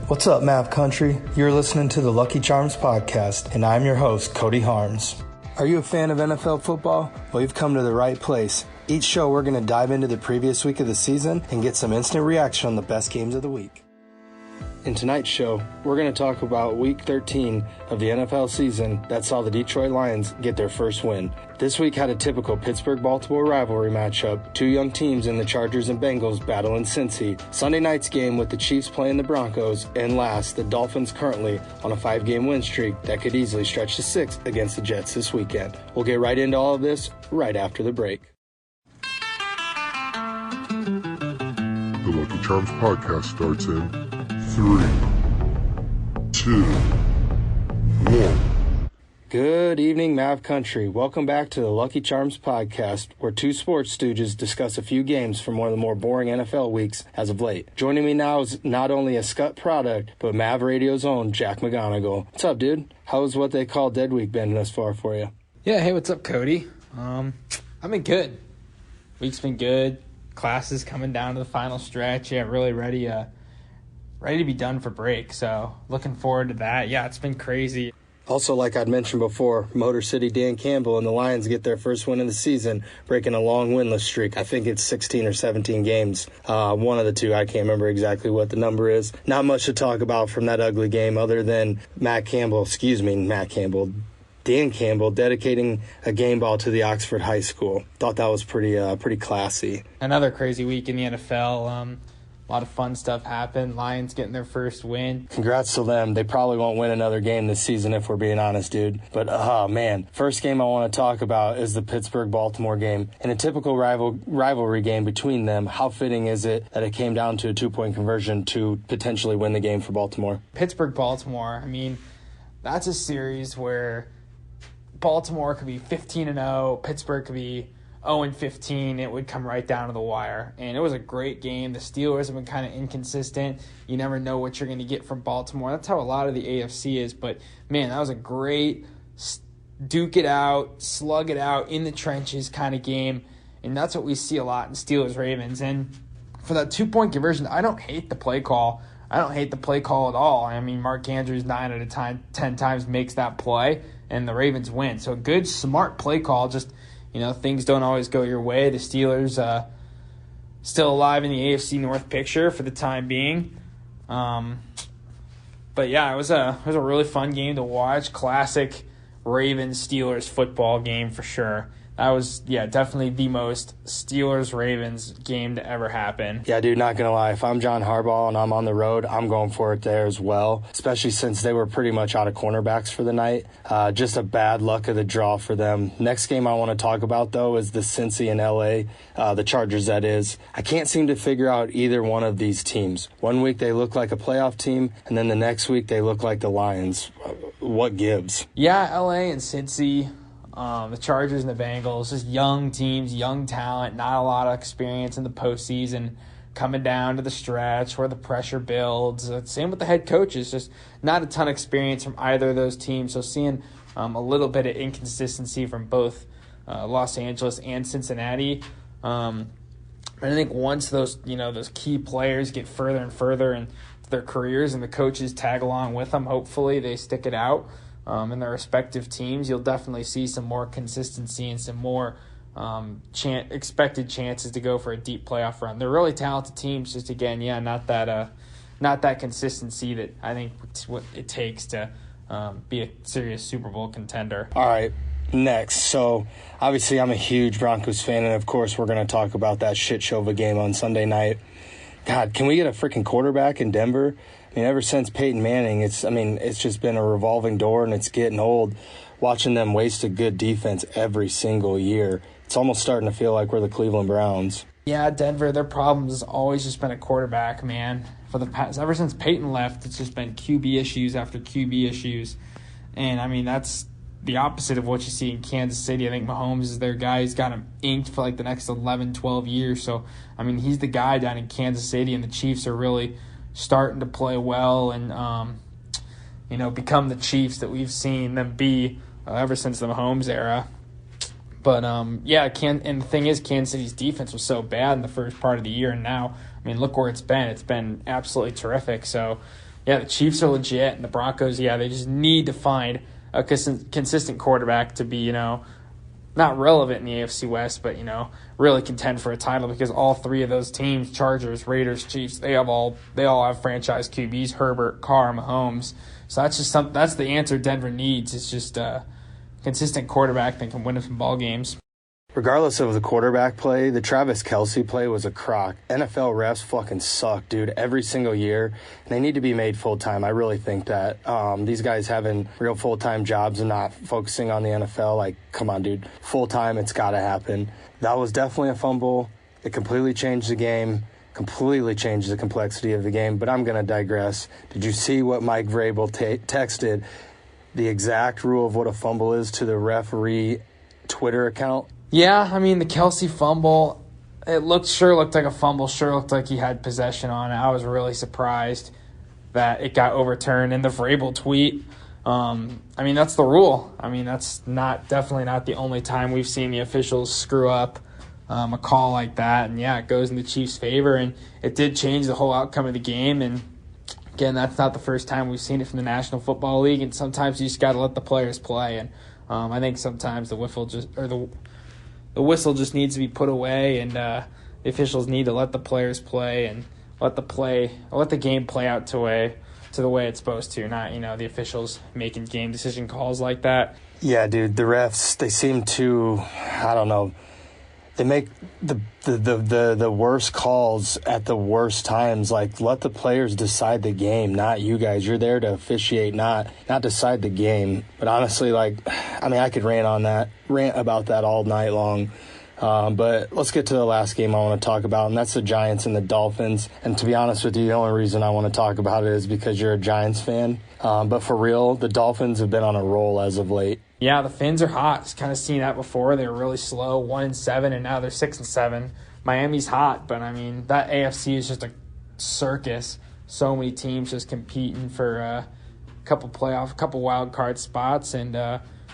What's up, Mav Country? You're listening to the Lucky Charms podcast, and I'm your host, Cody Harms. Are you a fan of NFL football? Well, you've come to the right place. Each show, we're going to dive into the previous week of the season and get some instant reaction on the best games of the week. In tonight's show, we're going to talk about Week 13 of the NFL season that saw the Detroit Lions get their first win. This week had a typical Pittsburgh-Baltimore rivalry matchup, two young teams in the Chargers and Bengals battling Cincy, Sunday night's game with the Chiefs playing the Broncos, and last, the Dolphins currently on a 5-game win streak that could easily stretch to 6 against the Jets this weekend. We'll get right into all of this right after the break. The Lucky Charms podcast starts in 3, 2, 1. Good evening, Mav Country. Welcome back to the Lucky Charms podcast, where two sports stooges discuss a few games from one of the more boring NFL weeks as of late. Joining me now is not only a Scut product, but Mav Radio's own Jack McGonigal. What's up, dude? How's what they call Dead Week been thus far for you? Yeah, hey, what's up, Cody? I've been good. Week's been good. Classes coming down to the final stretch. Yeah, really ready to be done for break. So looking forward to that. Yeah, it's been crazy. Also, like I'd mentioned before, Motor City Dan Campbell and the Lions get their first win of the season, breaking a long winless streak. I think it's 16 or 17 games. One of the two, I can't remember exactly what the number is. Not much to talk about from that ugly game other than Dan Campbell dedicating a game ball to the Oxford High School. Thought that was pretty classy. Another crazy week in the NFL. A lot of fun stuff happened. Lions getting their first win. Congrats to them. They probably won't win another game this season if we're being honest, dude. But, man, first game I want to talk about is the Pittsburgh-Baltimore game. In a typical rivalry game between them, how fitting is it that it came down to a 2-point conversion to potentially win the game for Baltimore? Pittsburgh-Baltimore, I mean, that's a series where Baltimore could be 15-0, Pittsburgh could be 0-15, it would come right down to the wire. And it was a great game. The Steelers have been kind of inconsistent. You never know what you're going to get from Baltimore. That's how a lot of the AFC is. But, man, that was a great duke it out, slug it out, in the trenches kind of game. And that's what we see a lot in Steelers-Ravens. And for that 2-point conversion, I don't hate the play call. I don't hate the play call at all. I mean, Mark Andrews 9 out of 10 times makes that play, and the Ravens win. So a good, smart play call. Just, things don't always go your way. The Steelers still alive in the AFC North picture for the time being. But yeah, it was a really fun game to watch. Classic Ravens-Steelers football game for sure. That was, definitely the most Steelers-Ravens game to ever happen. Yeah, dude, not going to lie. If I'm John Harbaugh and I'm on the road, I'm going for it there as well, especially since they were pretty much out of cornerbacks for the night. Just a bad luck of the draw for them. Next game I want to talk about, though, is the Cincy in L.A., the Chargers, that is. I can't seem to figure out either one of these teams. One week they look like a playoff team, and then the next week they look like the Lions. What gives? Yeah, L.A. and Cincy. The Chargers and the Bengals, just young teams, young talent, not a lot of experience in the postseason, coming down to the stretch where the pressure builds. Same with the head coaches, just not a ton of experience from either of those teams. So seeing a little bit of inconsistency from both Los Angeles and Cincinnati. And I think once those key players get further and further in their careers and the coaches tag along with them, hopefully they stick it out. In their respective teams, you'll definitely see some more consistency and some more expected chances to go for a deep playoff run. They're really talented teams, just again, not that consistency that I think it's what it takes to be a serious Super Bowl contender. All right, next. So obviously I'm a huge Broncos fan, and of course we're going to talk about that shit show of a game on Sunday night. God, can we get a freaking quarterback in Denver? I mean, ever since Peyton Manning, it's just been a revolving door, and it's getting old watching them waste a good defense every single year. It's almost starting to feel like we're the Cleveland Browns. Yeah, Denver, their problem has always just been a quarterback, man. For the past, ever since Peyton left, it's just been QB issues after QB issues. And, I mean, that's the opposite of what you see in Kansas City. I think Mahomes is their guy. He's got him inked for like the next 11, 12 years. So, I mean, he's the guy down in Kansas City, and the Chiefs are really starting to play well and, become the Chiefs that we've seen them be ever since the Mahomes era. But, and the thing is, Kansas City's defense was so bad in the first part of the year, and now, I mean, look where it's been. It's been absolutely terrific. So, the Chiefs are legit, and the Broncos, they just need to find a consistent quarterback to be, not relevant in the AFC West, but, really contend for a title, because all three of those teams, Chargers, Raiders, Chiefs, they all have franchise QBs, Herbert, Carr, Mahomes. So that's the answer Denver needs. It's just a consistent quarterback that can win some ball games. Regardless of the quarterback play, the Travis Kelce play was a crock. NFL refs fucking suck, dude, every single year. And they need to be made full-time. I really think that. These guys having real full-time jobs and not focusing on the NFL, like, come on, dude. Full-time, it's got to happen. That was definitely a fumble. It completely changed the game, completely changed the complexity of the game. But I'm going to digress. Did you see what Mike Vrabel texted the exact rule of what a fumble is to the referee Twitter account? Yeah, the Kelce fumble, it sure looked like a fumble, sure looked like he had possession on it. I was really surprised that it got overturned. And the Vrabel tweet, that's the rule. That's definitely not the only time we've seen the officials screw up a call like that. And, it goes in the Chiefs' favor, and it did change the whole outcome of the game. And, again, that's not the first time we've seen it from the National Football League, and sometimes you just got to let the players play. And I think sometimes the whistle just needs to be put away, and the officials need to let the players play and let the game play out to the way it's supposed to, not the officials making game decision calls like that. Yeah, dude, the refs, they seem to, I don't know, they make the worst calls at the worst times. Like, let the players decide the game, not you guys. You're there to officiate, not decide the game. But honestly, I could rant about that all night long. But let's get to the last game I want to talk about, and that's the Giants and the Dolphins. And to be honest with you, the only reason I want to talk about it is because you're a Giants fan. But for real, the Dolphins have been on a roll as of late. Yeah, the Fins are hot. Just kind of seen that before. They were really slow, 1-7, and now they're 6-7. Miami's hot, but that AFC is just a circus. So many teams just competing for a couple wild card spots, and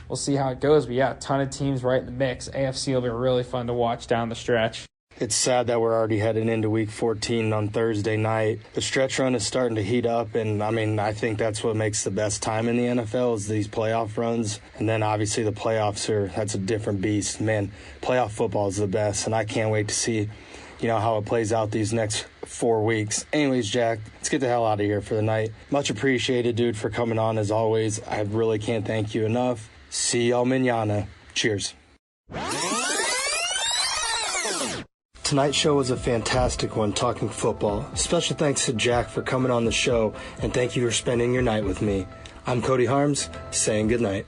we'll see how it goes. But a ton of teams right in the mix. AFC will be really fun to watch down the stretch. It's sad that we're already heading into Week 14 on Thursday night. The stretch run is starting to heat up, and I think that's what makes the best time in the NFL is these playoff runs. And then obviously the playoffs that's a different beast. Man, playoff football is the best, and I can't wait to see, how it plays out these next 4 weeks. Anyways, Jack, let's get the hell out of here for the night. Much appreciated, dude, for coming on as always. I really can't thank you enough. See y'all mañana. Cheers. Tonight's show was a fantastic one, talking football. Special thanks to Jack for coming on the show, and thank you for spending your night with me. I'm Cody Harms, saying good night.